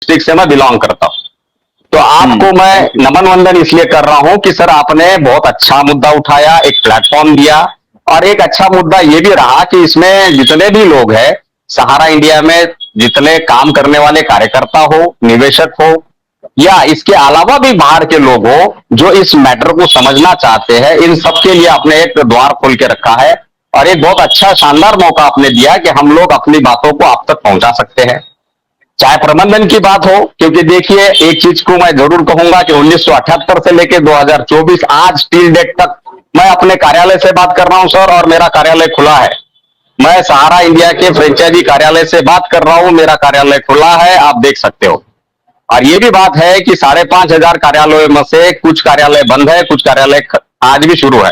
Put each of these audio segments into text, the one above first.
District से मैं belong करता हूं। तो आपको मैं नमन वंदन इसलिए कर रहा हूं कि सर आपने बहुत अच्छा मुद्दा उठाया, एक प्लेटफॉर्म दिया, और एक अच्छा मुद्दा यह भी रहा कि इसमें जितने भी लोग हैं सहारा इंडिया में, जितने काम करने वाले कार्यकर्ता हो, निवेशक हो, या इसके अलावा भी बाहर के लोग हो जो इस मैटर को समझना चाहते हैं, इन सबके लिए आपने एक द्वार खोल के रखा है और एक बहुत अच्छा शानदार मौका आपने दिया कि हम लोग अपनी बातों को आप तक पहुंचा सकते हैं, चाहे प्रबंधन की बात हो। क्योंकि देखिए, एक चीज को मैं जरूर कहूंगा कि 1978 से लेकर 2024 आज टिल डेट तक मैं अपने कार्यालय से बात कर रहा हूं सर, और मेरा कार्यालय खुला है। मैं सहारा इंडिया के फ्रेंचाइजी कार्यालय से बात कर रहा हूं, मेरा कार्यालय खुला है, आप देख सकते हो। और ये भी बात है कि 5,500 कार्यालयों में से कुछ कार्यालय बंद है, कुछ कार्यालय आज भी शुरू है।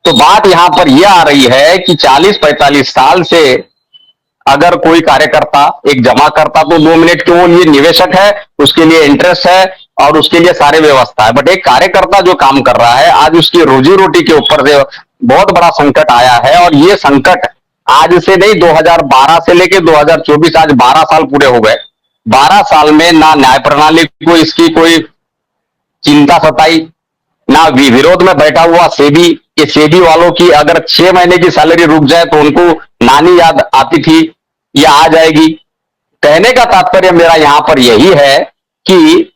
तो बात यहां पर यह आ रही है कि 40-45 साल से अगर कोई कार्यकर्ता एक जमा करता तो 2 मिनट के वो लिए निवेशक है, उसके लिए इंटरेस्ट है और उसके लिए सारे व्यवस्था है, बट एक कार्यकर्ता जो काम कर रहा है आज उसकी रोजी रोटी के ऊपर से बहुत बड़ा संकट आया है। और ये संकट आज से नहीं, 2012 से लेकर 2024 आज 12 साल पूरे हो गए। 12 साल में ना न्याय प्रणाली को इसकी कोई चिंता सताई, ना विरोध में बैठा हुआ सेबी, ये सेबी वालों की अगर 6 महीने की सैलरी रुक जाए तो उनको नानी याद आती थी या आ जाएगी। कहने का तात्पर्य मेरा यहां पर यही है कि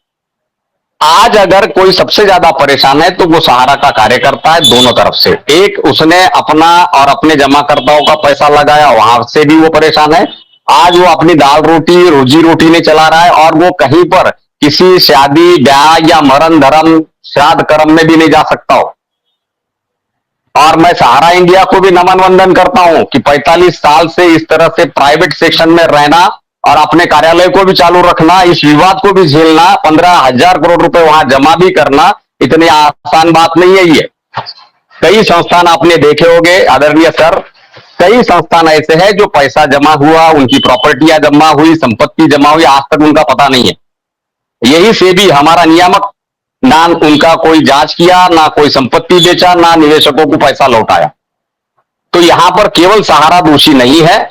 आज अगर कोई सबसे ज्यादा परेशान है तो वो सहारा का कार्यकर्ता है, दोनों तरफ से। एक उसने अपना और अपने जमाकर्ताओं का पैसा लगाया, वहां से भी वो परेशान है। आज वो अपनी दाल रोटी रोजी रोटी नहीं चला रहा है और वो कहीं पर किसी शादी ब्याह या मरण धर्म श्राद्ध कर्म में भी नहीं जा सकता हो। और मैं सहारा इंडिया को भी नमन वंदन करता हूं कि 45 साल से इस तरह से प्राइवेट सेक्शन में रहना और अपने कार्यालय को भी चालू रखना, इस विवाद को भी झेलना, 15,000 करोड़ रुपए वहां जमा भी करना इतनी आसान बात नहीं है। ये कई संस्थान आपने देखे होंगे आदरणीय सर, कई संस्थान ऐसे हैं जो पैसा जमा हुआ, उनकी प्रॉपर्टियां जमा हुई, संपत्ति जमा हुई, आज तक उनका पता नहीं है। यही से भी हमारा नियामक, ना उनका कोई जांच किया, ना कोई संपत्ति बेचा, ना निवेशकों को पैसा लौटाया। तो यहां पर केवल सहारा दोषी नहीं है,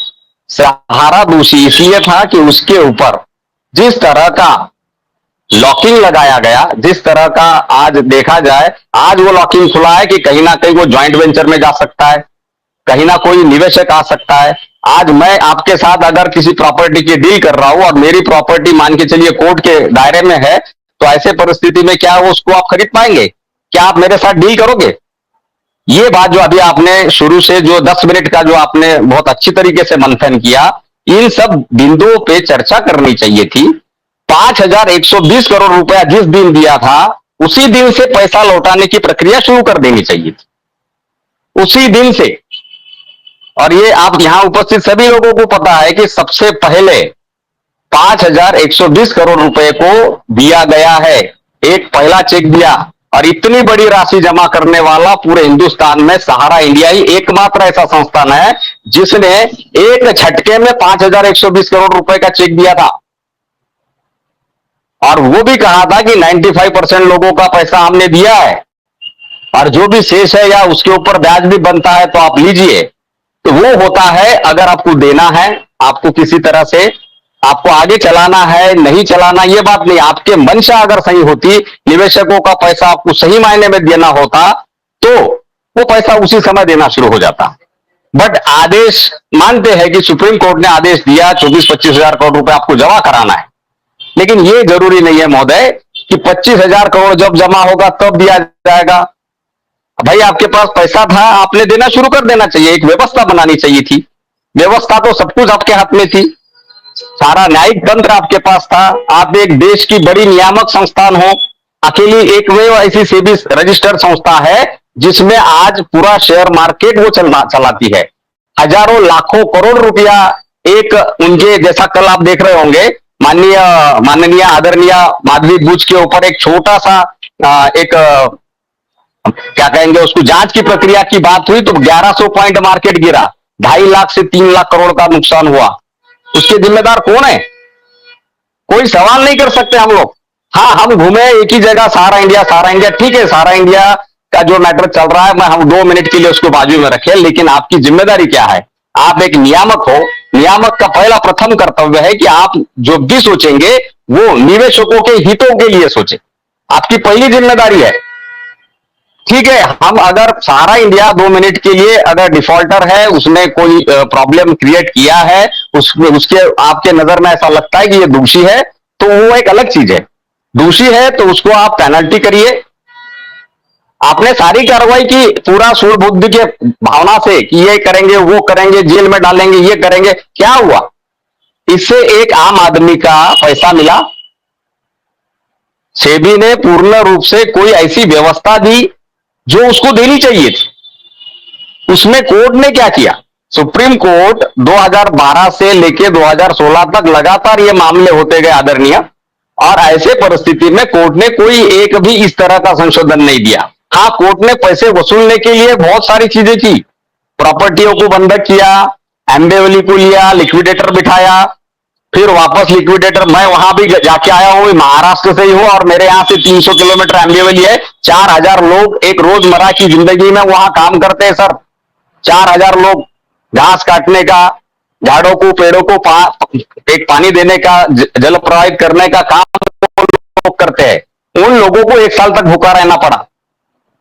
सहारा दोषी इसलिए था कि उसके ऊपर जिस तरह का लॉकिंग लगाया गया, जिस तरह का आज देखा जाए, आज वो लॉकिंग खुला है कि कहीं ना कहीं वो ज्वाइंट वेंचर में जा सकता है, कहीं ना कोई निवेशक आ सकता है। आज मैं आपके साथ अगर किसी प्रॉपर्टी की डील कर रहा हूं और मेरी प्रॉपर्टी मान के चलिए कोर्ट के दायरे में है, तो ऐसे परिस्थिति में क्या उसको आप खरीद पाएंगे? क्या आप मेरे साथ डील करोगे? ये बात जो अभी आपने शुरू से जो 10 मिनट का जो आपने बहुत अच्छी तरीके से मंथन किया, इन सब बिंदुओं पे चर्चा करनी चाहिए थी। 5,120 करोड़ रुपया जिस दिन दिया था उसी दिन से पैसा लौटाने की प्रक्रिया शुरू कर देनी चाहिए थी, उसी दिन से। और ये आप यहां उपस्थित सभी लोगों को पता है कि सबसे पहले 5,120 करोड़ रुपए को दिया गया है, एक पहला चेक दिया। और इतनी बड़ी राशि जमा करने वाला पूरे हिंदुस्तान में सहारा इंडिया ही एकमात्र ऐसा संस्थान है जिसने एक झटके में 5,120 करोड़ रुपए का चेक दिया था। और वो भी कहा था कि 95% लोगों का पैसा हमने दिया है और जो भी शेष है या उसके ऊपर ब्याज भी बनता है तो आप लीजिए। तो वो होता है, अगर आपको देना है, आपको किसी तरह से आपको आगे चलाना है, नहीं चलाना ये बात नहीं, आपके मंशा अगर सही होती, निवेशकों का पैसा आपको सही मायने में देना होता तो वो पैसा उसी समय देना शुरू हो जाता। बट आदेश मानते हैं कि सुप्रीम कोर्ट ने आदेश दिया 24-25 हजार करोड़ रुपए आपको जमा कराना है, लेकिन ये जरूरी नहीं है महोदय कि 25,000 करोड़ जब जमा होगा तब दिया जाएगा। भाई आपके पास पैसा था, आपने देना शुरू कर देना चाहिए, एक व्यवस्था बनानी चाहिए थी। व्यवस्था तो सब कुछ आपके हाथ में थी, सारा न्यायिक तंत्र आपके पास था, आप एक देश की बड़ी नियामक संस्थान हो, अकेली एक वे ऐसी सेबी रजिस्टर्ड संस्था है जिसमें आज पूरा शेयर मार्केट वो चलाती है। हजारों लाखों करोड़ रुपया एक उनके, जैसा कल आप देख रहे होंगे माननीय आदरणीय माधवी बुच के ऊपर एक छोटा सा एक क्या कहेंगे उसको, जांच की प्रक्रिया की बात हुई तो 1100 पॉइंट मार्केट गिरा, 2.5 लाख से 3 लाख करोड़ का नुकसान हुआ। उसके जिम्मेदार कौन है? कोई सवाल नहीं कर सकते हम लोग। हाँ, हम घूमे एक ही जगह, सहारा इंडिया ठीक है, सहारा इंडिया का जो मैटर चल रहा है मैं हम 2 मिनट के लिए उसको बाजू में रखें, लेकिन आपकी जिम्मेदारी क्या है? आप एक नियामक हो, नियामक का पहला प्रथम कर्तव्य है कि आप जो भी सोचेंगे वो निवेशकों के हितों के लिए सोचें। आपकी पहली जिम्मेदारी है। ठीक है, हम अगर सहारा इंडिया 2 मिनट के लिए अगर डिफॉल्टर है, उसने कोई प्रॉब्लम क्रिएट किया है, उसमें उसके आपके नजर में ऐसा लगता है कि ये दोषी है, तो वो एक अलग चीज है। दोषी है तो उसको आप पेनल्टी करिए। आपने सारी कार्रवाई की पूरा सूझ बुद्धि के भावना से कि ये करेंगे, वो करेंगे, जेल में डालेंगे, ये करेंगे, क्या हुआ? इससे एक आम आदमी का पैसा मिला? सेबी ने पूर्ण रूप से कोई ऐसी व्यवस्था दी जो उसको देनी चाहिए थी। उसमें कोर्ट ने क्या किया? सुप्रीम कोर्ट 2012 से लेकर 2016 तक लगातार ये मामले होते गए आदरणीय, और ऐसे परिस्थिति में कोर्ट ने कोई एक भी इस तरह का संशोधन नहीं दिया। हाँ, कोर्ट ने पैसे वसूलने के लिए बहुत सारी चीजें की, प्रॉपर्टियों को बंधक किया, एम्बेवली को लिया, लिक्विडेटर बिठाया, फिर वापस लिक्विडेटर। मैं वहां भी जाके आया हूं, महाराष्ट्र से ही हूं, और मेरे यहां से 300 किलोमीटर एम्बेवली है। 4000 लोग एक रोजमर्रा की जिंदगी में वहां काम करते हैं सर। 4000 लोग घास काटने का, झाड़ों को, पेड़ों को एक पानी देने का, जल प्रवाहित करने का काम लोग करते हैं। उन लोगों को 1 साल तक भूखा रहना पड़ा।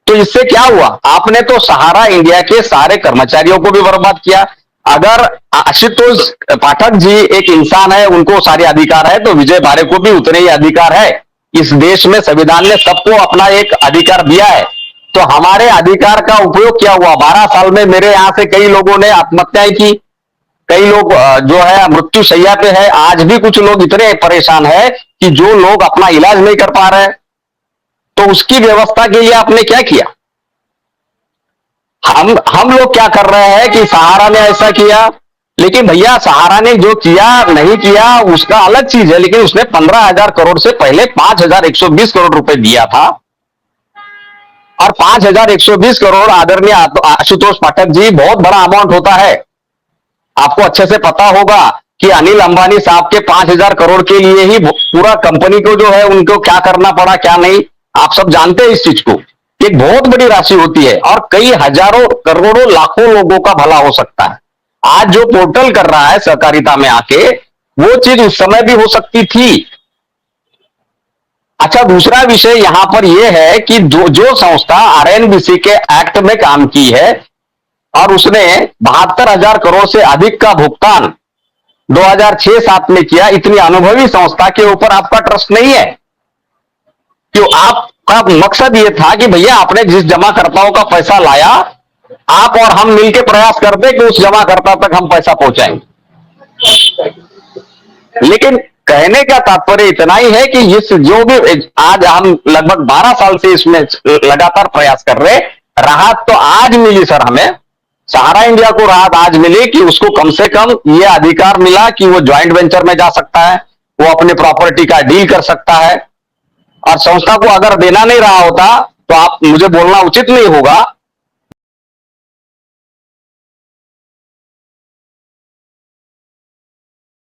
तो इससे क्या हुआ? आपने तो सहारा इंडिया के सारे कर्मचारियों को भी बर्बाद किया। अगर आशुतोष पाठक जी एक इंसान है, उनको सारे अधिकार है, तो विजय भारे को भी उतने ही अधिकार है। इस देश में संविधान ने सबको अपना एक अधिकार दिया है, तो हमारे अधिकार का उपयोग क्या हुआ? 12 साल में मेरे यहां से कई लोगों ने आत्महत्याएं की, कई लोग जो है मृत्यु शैया पे है। आज भी कुछ लोग इतने परेशान है कि जो लोग अपना इलाज नहीं कर पा रहे, तो उसकी व्यवस्था के लिए आपने क्या किया? हम लोग क्या कर रहे हैं कि सहारा ने ऐसा किया, लेकिन भैया सहारा ने जो किया नहीं किया उसका अलग चीज है, लेकिन उसने 15,000 करोड़ से पहले 5,120 करोड़ रुपए दिया था, और 5,120 करोड़ आदरणीय आशुतोष पाठक जी बहुत बड़ा अमाउंट होता है। आपको अच्छे से पता होगा कि अनिल अंबानी साहब के 5,000 करोड़ के लिए ही पूरा कंपनी को जो है उनको क्या करना पड़ा, क्या नहीं, आप सब जानते हैं इस चीज को। एक बहुत बड़ी राशि होती है, और कई हजारों, करोड़ों, लाखों लोगों का भला हो सकता है। आज जो पोर्टल कर रहा है सहकारिता में आके, वो चीज उस समय भी हो सकती थी। अच्छा, दूसरा विषय यहां पर यह है कि जो संस्था आरएनबीसी के एक्ट में काम की है, और उसने 72,000 करोड़ से अधिक का भुगतान 2006-7 में किया, इतनी अनुभवी संस्था के ऊपर आपका ट्रस्ट नहीं है? क्यों? आपका मकसद यह था कि भैया आपने जिस जमाकर्ताओं का पैसा लाया, आप और हम मिलकर प्रयास करते कि उस जमाकर्ता तक हम पैसा पहुंचाएंगे। लेकिन कहने का तात्पर्य इतना ही है कि इस जो भी आज हम लगभग 12 साल से इसमें लगातार प्रयास कर रहे, राहत तो आज मिली सर हमें। सहारा इंडिया को राहत आज मिली कि उसको कम से कम ये अधिकार मिला कि वो ज्वाइंट वेंचर में जा सकता है, वो अपने प्रॉपर्टी का डील कर सकता है। और संस्था को अगर देना नहीं रहा होता, तो आप, मुझे बोलना उचित नहीं होगा,